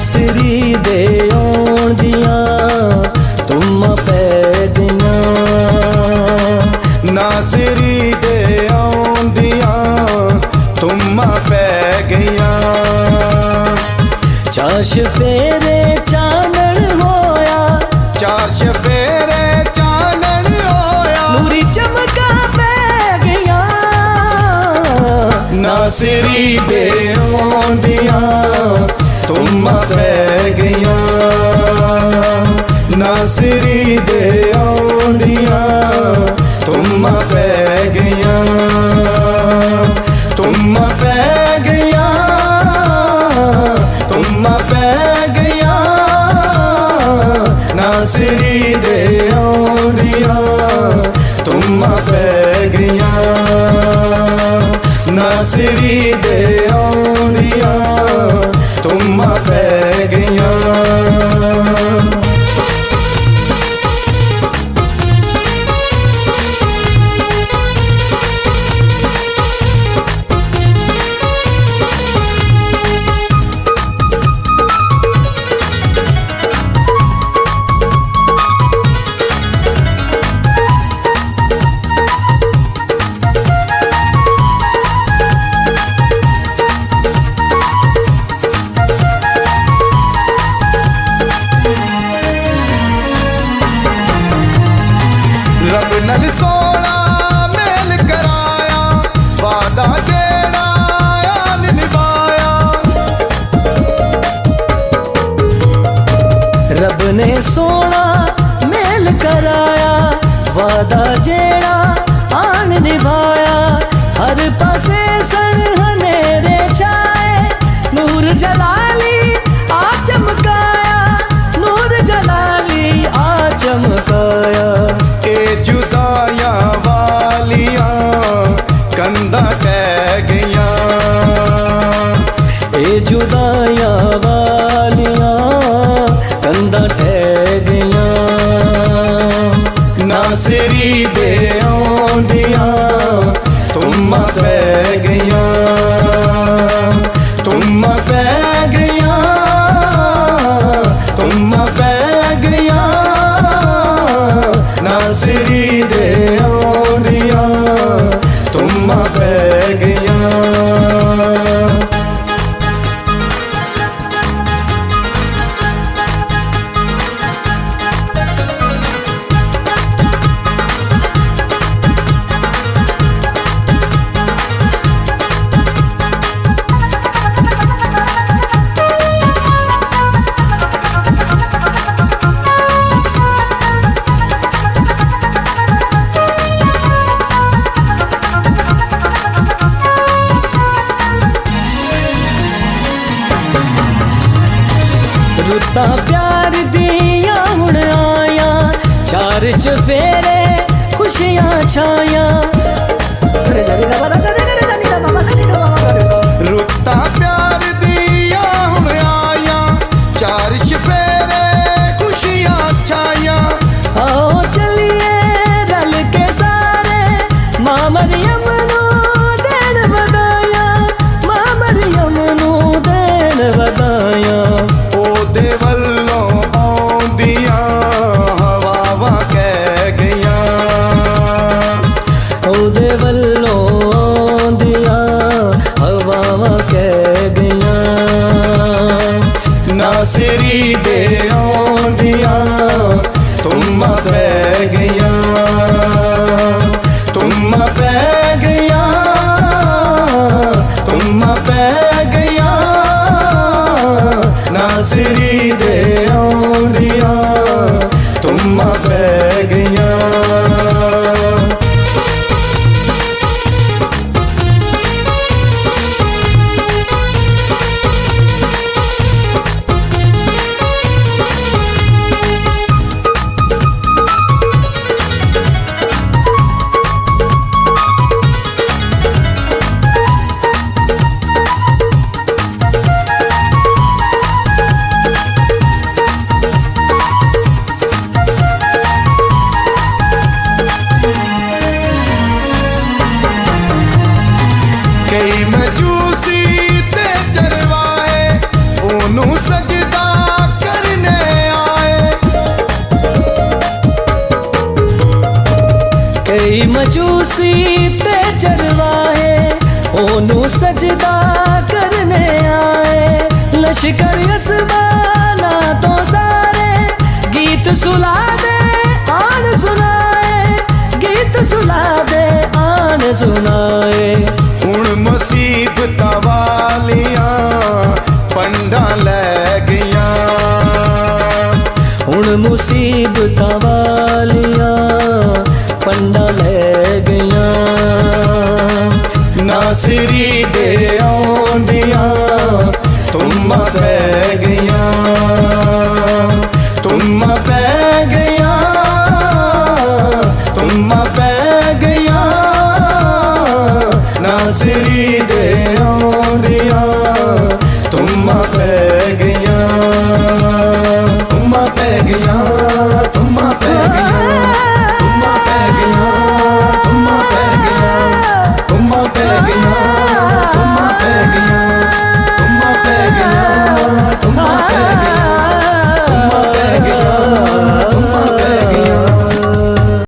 नासरी दे आउण दियां तुम्मा पै गईयां, नासरी दे आउण दियां तुम्मा पै गईयां। चार चफेरे चानण होया, चार चफेरे चानण होया, नूरी चमका पै गईयां। नासरी दे आउण दियां तुम्मा पै गईयां, नासरी दे आउण दियां तुम्मा पै गईयां, तुम्मा पै गईयां, तुम्मा पै गईयां। नासरी दे आउण दियां तुम्मा पै गईयां, नासरी दे आउण दियां तुम्मा पै गईयां। रब नल सोना मेल कराया, वादा जेड़ा आन निभाया। रब ने सोना मेल कराया, वादा जेड़ा आन निभाया। हर पासे सन हनेरे छाए, नूर जलाली आ चमकाया, नूर जलाली आ चमकाया। ए जुदाइयां वालियां कंधा टह गईयां, ए जुदाइयां वालियां कंधा टह गईयां। नासरी दे आउण दियां तुम्मा पै गईयां, तुम्मा पै गईयां, तुम्मा पै गईयां। नासरी दे आउण दियां तुम्मा पै गईयां। रुत्ता प्यार दिया हुण आया, चार चफेरे खुशियां छाया। रुत्ता प्यार दिया हुण आया, चार चफेरे खुशियां छाया। आओ चलिए रल के सारे, मां मरियम नू देन वधाया, मां मरियम नू देन वधाया। ओदे वल्लों आउंदियां हवावां कह गईयां, ओदे वल्लों आउंदियां हवावां कह गईयां। नासरी दे आउंदियां तुम्मा पै गईयां, तुम्मा पै गईयां, तुम्मा पै गईयां। नासरी दे आउंदियां तुम्मा पै गईयां। कई मजूसी ते चरवाए ओनू सजदा ਸੀ ਮਜੂਸੀ ਤੇ ਚਰਵਾਹੇ ਉਹਨੂੰ ਸਜਦਾ ਕਰਨੇ ਆਏ। ਲਸ਼ਕਰ ਅਸਮਾਨਾ ਤੋਂ ਸਾਰੇ ਗੀਤ ਸੁਲਾ ਦੇ ਆਣ ਸੁਨਾਏ, ਗੀਤ ਸੁਲਾ ਦੇ ਆਣ ਸੁਨਾਏ। ਹੁਣ ਮੁਸੀਬਤਾਂ ਵਾਲੀਆਂ ਪੰਡਾਂ ਲੈ ਗਈਆਂ, ਹੁਣ ਮੁਸੀਬਤਾਂ ਵਾਲੀਆਂ ਪੰਡਾਂ ਲੈ ਗਈਆਂ। ਨਾਸਰੀ ਦੇ